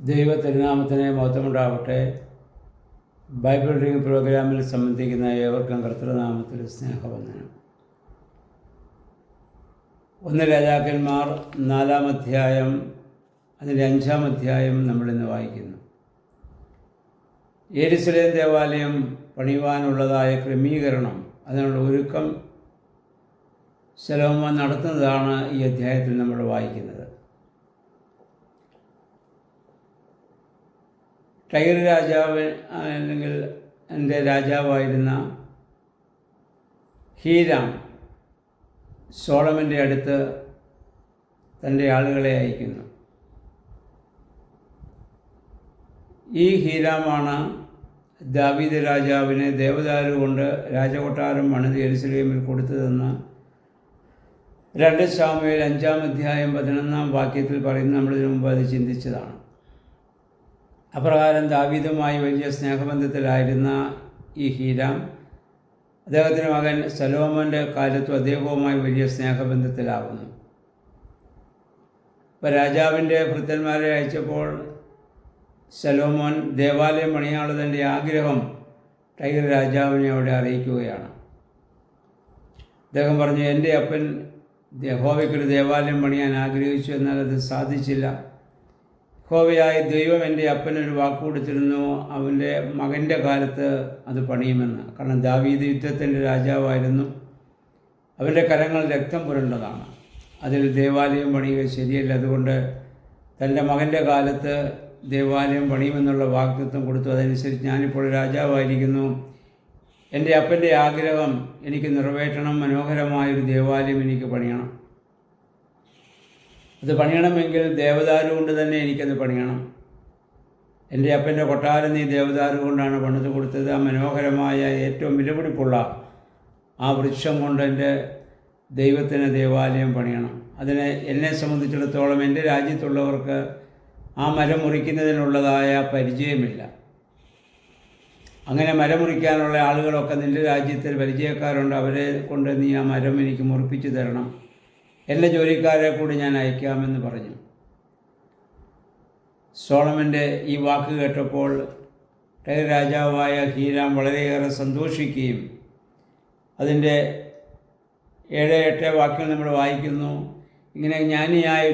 ദൈവ തിരുനാമത്തിന് മഹത്വമുണ്ടാവട്ടെ. Bible reading പ്രോഗ്രാമിൽ സംബന്ധിക്കുന്ന ഏവർക്കും കർത്തൃനാമത്തിൽ സ്നേഹവന്ദനം. 1 രാജാക്കന്മാർ 4-ാം അധ്യായം, അതിൻ്റെ 5-ാം അധ്യായം നമ്മളിന്ന് വായിക്കുന്നു. യെരുശലേം ദേവാലയം പണിയുവാനുള്ളതായ ക്രമീകരണം, അതിനുള്ള ഒരുക്കം ശലോമോൻ നടത്തുന്നതാണ് ഈ അധ്യായത്തിൽ നമ്മൾ വായിക്കുന്നത്. ടൈർ രാജാവ് അല്ലെങ്കിൽ എൻ്റെ രാജാവായിരുന്ന ഹീരാം സോളമൻ്റെ അടുത്ത് തൻ്റെ ആളുകളെ അയക്കുന്നു. ഈ ഹീരാമാണ് ദാവീദ് രാജാവിന് ദേവദാരു കൊണ്ട് രാജകൊട്ടാരം പണിത് യെരുശലേമിൽ കൊടുത്തതെന്ന് 2 ശമൂവേൽ 5-ാം അധ്യായം 11-ാം വാക്യത്തിൽ പറയുന്നത് നമ്മളിതിനു മുമ്പ് അത് ചിന്തിച്ചതാണ്. അപ്രകാരം ദാവീദുമായി വലിയ സ്നേഹബന്ധത്തിലായിരുന്ന ഈ ഹീരാം അദ്ദേഹത്തിൻ്റെ മകൻ ശലോമോൻ്റെ കാലത്തും അദ്ദേഹവുമായി വലിയ സ്നേഹബന്ധത്തിലാവുന്നു. ഇപ്പോൾ രാജാവിൻ്റെ ഭൃത്യന്മാരെ അയച്ചപ്പോൾ ശലോമോൻ ദേവാലയം പണിയാനുള്ള തൻ്റെ ആഗ്രഹം ടൈർ രാജാവിനെ അവിടെ അറിയിക്കുകയാണ്. അദ്ദേഹം പറഞ്ഞു, എൻ്റെ അപ്പൻ യഹോവയ്ക്കൊരു ദേവാലയം പണിയാൻ ആഗ്രഹിച്ചു, എന്നാൽ അത് സാധിച്ചില്ല. യഹോവയായ ദൈവം എൻ്റെ അപ്പനൊരു വാക്ക് കൊടുത്തിരുന്നു, അവൻ്റെ മകൻ്റെ കാലത്ത് അത് പണിയുമെന്ന്. കാരണം ദാവീദ് യുദ്ധത്തിൻ്റെ രാജാവായിരുന്നു, അവൻ്റെ കരങ്ങൾ രക്തം പുരണ്ടതാണ്. അതിൽ ദേവാലയം പണിയുക ശരിയല്ല. അതുകൊണ്ട് തൻ്റെ മകൻ്റെ കാലത്ത് ദേവാലയം പണിയുമെന്നുള്ള വാഗ്ദത്തം കൊടുത്തു. അതനുസരിച്ച് ഞാനിപ്പോൾ രാജാവായിരിക്കുന്നു, എൻ്റെ അപ്പൻ്റെ ആഗ്രഹം എനിക്ക് നിറവേറ്റണം, മനോഹരമായൊരു ദേവാലയം എനിക്ക് പണിയണം. അത് പണിയണമെങ്കിൽ ദേവദാരു കൊണ്ട് തന്നെ എനിക്കത് പണിയണം. എൻ്റെ അപ്പൻ്റെ കൊട്ടാരം നീ ദേവദാരു കൊണ്ടാണ് പണിത് കൊടുത്തത്. ആ മനോഹരമായ ഏറ്റവും വിലപിടിപ്പുള്ള ആ വൃക്ഷം കൊണ്ട് എൻ്റെ ദൈവത്തിന് ദേവാലയം പണിയണം. അതിന് എന്നെ സംബന്ധിച്ചിടത്തോളം എൻ്റെ രാജ്യത്തുള്ളവർക്ക് ആ മരം മുറിക്കുന്നതിനുള്ളതായ പരിചയമില്ല. അങ്ങനെ മരം മുറിക്കാനുള്ള ആളുകളൊക്കെ നിൻ്റെ രാജ്യത്തിൽ പരിചയക്കാരുണ്ട്, അവരെ കൊണ്ട് നീ ആ മരം എനിക്ക് മുറിപ്പിച്ചു തരണം. എല്ലാ ജോലിക്കാരെ കൂടി ഞാൻ അയക്കാമെന്ന് പറഞ്ഞു. സോളമൻ്റെ ഈ വാക്ക് കേട്ടപ്പോൾ ടൈർ രാജാവായ ഹീരാം വളരെയേറെ സന്തോഷിക്കുകയും അതിൻ്റെ 7-8 വാക്യങ്ങൾ നമ്മൾ വായിക്കുന്നു. ഇങ്ങനെ ജ്ഞാനിയായ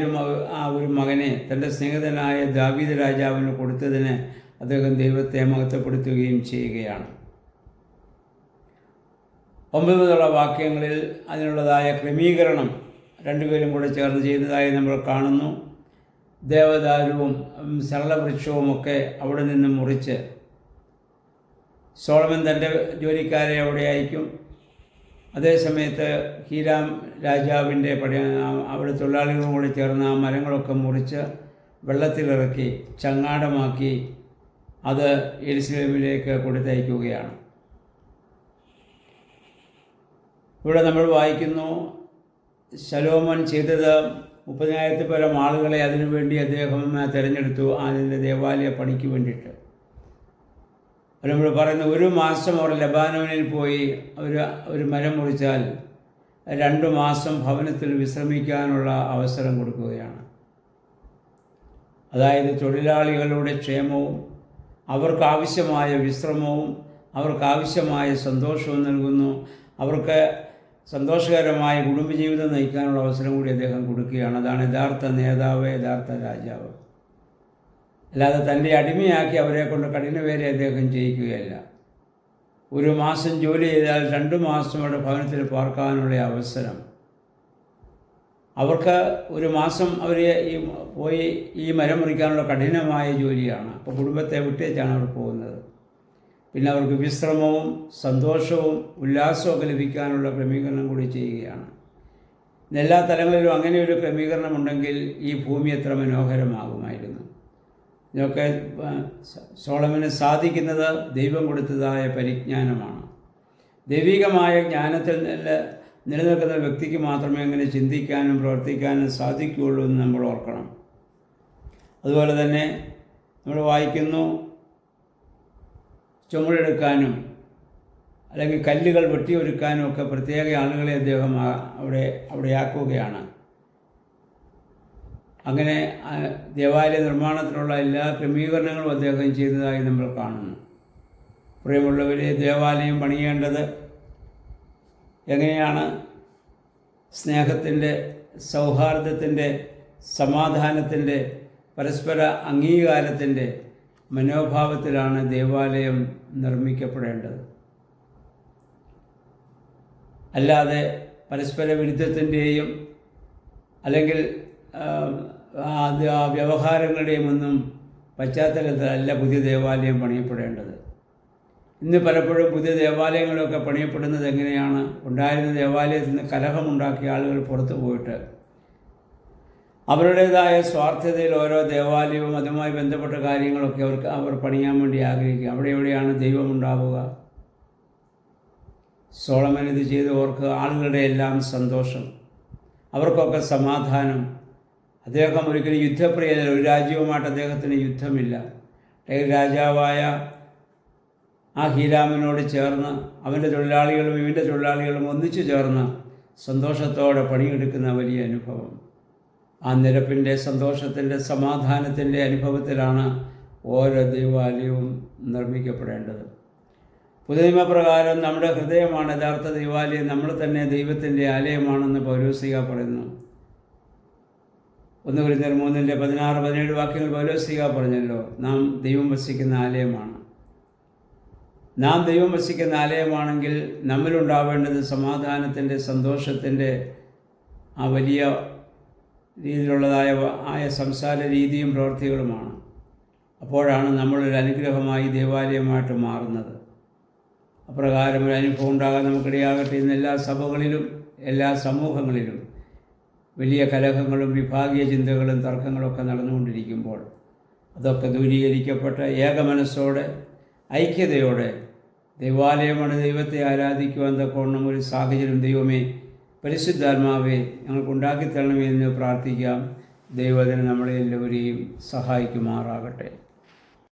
ഒരു മകനെ തൻ്റെ സ്നേഹിതനായ ദാവീദ് രാജാവിന് കൊടുത്തതിന് അദ്ദേഹം ദൈവത്തെ മഹത്വപ്പെടുത്തുകയും ചെയ്യുകയാണ്. 9 വാക്യങ്ങളിൽ അതിനുള്ളതായ ക്രമീകരണം രണ്ടുപേരും കൂടെ ചേർന്ന് ചെയ്തതായി നമ്മൾ കാണുന്നു. ദേവദാരുവും സരളവൃക്ഷവുമൊക്കെ അവിടെ നിന്ന് മുറിച്ച് സോളമൻ തൻ്റെ ജോലിക്കാരെ അവിടെ അയക്കും. അതേസമയത്ത് ഹീരാം രാജാവിൻ്റെ അവിടെ തൊഴിലാളികളും കൂടി ചേർന്ന് ആ മരങ്ങളൊക്കെ മുറിച്ച് വെള്ളത്തിലിറക്കി ചങ്ങാടമാക്കി അത് യെരുശലേമിലേക്ക് കൊടുത്തയക്കുകയാണ്. ഇവിടെ നമ്മൾ വായിക്കുന്നു, ശലോമോൻ ചെയ്തത് 30,000 പരം ആളുകളെ അതിനുവേണ്ടി അദ്ദേഹം തിരഞ്ഞെടുത്തു, അതിൻ്റെ ദേവാലയ പണിക്ക് വേണ്ടിയിട്ട്. നമ്മൾ പറയുന്ന 1 മാസം അവർ ലബാനോനിൽ പോയി ഒരു മരം മുറിച്ചാൽ 2 മാസം ഭവനത്തിൽ വിശ്രമിക്കാനുള്ള അവസരം കൊടുക്കുകയാണ്. അതായത് തൊഴിലാളികളുടെ ക്ഷേമവും അവർക്കാവശ്യമായ വിശ്രമവും അവർക്കാവശ്യമായ സന്തോഷവും നൽകുന്നു. അവർക്ക് സന്തോഷകരമായ കുടുംബജീവിതം നയിക്കാനുള്ള അവസരം കൂടി അദ്ദേഹം കൊടുക്കുകയാണ്. അതാണ് യഥാർത്ഥ നേതാവ്, യഥാർത്ഥ രാജാവ്. അല്ലാതെ തൻ്റെ അടിമയാക്കി അവരെ കൊണ്ട് കഠിനവേല അദ്ദേഹം ചെയ്യിക്കുകയല്ല. 1 മാസം ജോലി ചെയ്താൽ 2 മാസം അവിടെ ഭവനത്തിൽ പാർക്കാനുള്ള അവസരം. അവർക്ക് 1 മാസം അവർ പോയി ഈ മരം മുറിക്കാനുള്ള കഠിനമായ ജോലിയാണ്. അപ്പോൾ കുടുംബത്തെ വിട്ടേച്ചാണ് അവർ പോകുന്നത്. പിന്നെ അവർക്ക് വിശ്രമവും സന്തോഷവും ഉല്ലാസവും ലഭിക്കാനുള്ള ക്രമീകരണം കൂടി ചെയ്യുകയാണ്. എല്ലാ തലങ്ങളിലും അങ്ങനെ ഒരു ക്രമീകരണം ഉണ്ടെങ്കിൽ ഈ ഭൂമി എത്ര മനോഹരമാകുമായിരുന്നു. ഇതൊക്കെ സോളമന് സാധിക്കുന്നത് ദൈവം കൊടുത്തതായ പരിജ്ഞാനമാണ്. ദൈവികമായ ജ്ഞാനത്തിൽ നിലനിൽക്കുന്ന വ്യക്തിക്ക് മാത്രമേ അങ്ങനെ ചിന്തിക്കാനും പ്രവർത്തിക്കാനും സാധിക്കുകയുള്ളൂ എന്ന് നമ്മൾ ഓർക്കണം. അതുപോലെ തന്നെ നമ്മൾ വായിക്കുന്നു, ചുമടെടുക്കാനും അല്ലെങ്കിൽ കല്ലുകൾ വെട്ടിയൊരുക്കാനും ഒക്കെ പ്രത്യേക ആളുകളെ അദ്ദേഹം അവിടെ ആക്കുകയാണ്. അങ്ങനെ ദേവാലയ നിർമ്മാണത്തിനുള്ള എല്ലാ ക്രമീകരണങ്ങളും അദ്ദേഹം ചെയ്തതായി നമ്മൾ കാണുന്നു. പ്രിയമുള്ളവരെ, ദേവാലയം പണിയേണ്ടത് എങ്ങനെയാണ്? സ്നേഹത്തിൻ്റെ, സൗഹാർദ്ദത്തിൻ്റെ, സമാധാനത്തിൻ്റെ, പരസ്പര അംഗീകാരത്തിൻ്റെ മനോഭാവത്തിലാണ് ദേവാലയം നിർമ്മിക്കപ്പെടേണ്ടത്. അല്ലാതെ പരസ്പര വിരുദ്ധത്തിൻ്റെയും അല്ലെങ്കിൽ വ്യവഹാരങ്ങളുടെയും ഒന്നും പശ്ചാത്തലത്തിലല്ല പുതിയ ദേവാലയം പണിയപ്പെടേണ്ടത്. ഇന്ന് പലപ്പോഴും പുതിയ ദേവാലയങ്ങളൊക്കെ പണിയപ്പെടുന്നത് എങ്ങനെയാണ്? ഉണ്ടായിരുന്ന ദേവാലയത്തിൽ നിന്ന് കലഹമുണ്ടാക്കിയ ആളുകൾ പുറത്തു പോയിട്ട് അവരുടേതായ സ്വാർത്ഥതയിൽ ഓരോ ദേവാലയവും അതുമായി ബന്ധപ്പെട്ട കാര്യങ്ങളൊക്കെ അവർ പണിയാൻ വേണ്ടി ആഗ്രഹിക്കുക. അവിടെ എവിടെയാണ് ദൈവമുണ്ടാവുക? സോളമൻ ഇത് ചെയ്ത് ഓർക്ക് ആളുകളുടെ എല്ലാം സന്തോഷം, അവർക്കൊക്കെ സമാധാനം. അദ്ദേഹം ഒരിക്കലും യുദ്ധപ്രിയനല്ല. ഒരു രാജ്യവുമായിട്ട് അദ്ദേഹത്തിന് യുദ്ധമില്ല. രാജാവായ ആ ഹീരാമനോട് ചേർന്ന് അവൻ്റെ തൊഴിലാളികളും ഇവൻ്റെ തൊഴിലാളികളും ഒന്നിച്ചു ചേർന്ന് സന്തോഷത്തോടെ പണിയെടുക്കുന്ന വലിയ അനുഭവം. ആ നിരപ്പിൻ്റെ, സന്തോഷത്തിൻ്റെ, സമാധാനത്തിൻ്റെ അനുഭവത്തിലാണ് ഓരോ ദേവാലയവും നിർമ്മിക്കപ്പെടേണ്ടത്. പുതുനിയമപ്രകാരം നമ്മുടെ ഹൃദയമാണ് യഥാർത്ഥ ദേവാലയം. നമ്മൾ തന്നെ ദൈവത്തിൻ്റെ ആലയമാണെന്ന് പൗലോസിക പറയുന്നു. 1 കൊരിന്ത്യർ 3:16-17 വാക്യങ്ങൾ പൗലോസിക പറഞ്ഞല്ലോ. നാം ദൈവം വസിക്കുന്ന ആലയമാണ്. നാം ദൈവം വസിക്കുന്ന ആലയമാണെങ്കിൽ നമ്മളുണ്ടാവേണ്ടത് സമാധാനത്തിൻ്റെ, സന്തോഷത്തിൻ്റെ ആ വലിയ രീതിയിലുള്ളതായ സംസാര രീതിയും പ്രവൃത്തികളുമാണ്. അപ്പോഴാണ് നമ്മളൊരു അനുഗ്രഹമായി ദേവാലയമായിട്ട് മാറുന്നത്. അപ്രകാരം ഒരു അനുഭവം ഉണ്ടാകാൻ നമുക്കിടയാകട്ടെ. ഇന്ന് എല്ലാ സഭകളിലും എല്ലാ സമൂഹങ്ങളിലും വലിയ കലഹങ്ങളും വിഭാഗീയ ചിന്തകളും തർക്കങ്ങളൊക്കെ നടന്നുകൊണ്ടിരിക്കുമ്പോൾ അതൊക്കെ ദൂരീകരിക്കപ്പെട്ട് ഏകമനസ്സോടെ ഐക്യതയോടെ ദൈവാലയമാണ് ദൈവത്തെ ആരാധിക്കുവാൻ തക്കവണ്ണം ഒരു സാഹചര്യം ദൈവമേ, പരിശുദ്ധാത്മാവെ ഞങ്ങൾക്കുണ്ടാക്കി തരണമേ എന്ന് പ്രാർത്ഥിക്കാം. ദൈവത്തിന് നമ്മളെ എല്ലാവരെയും സഹായിക്കുമാറാകട്ടെ.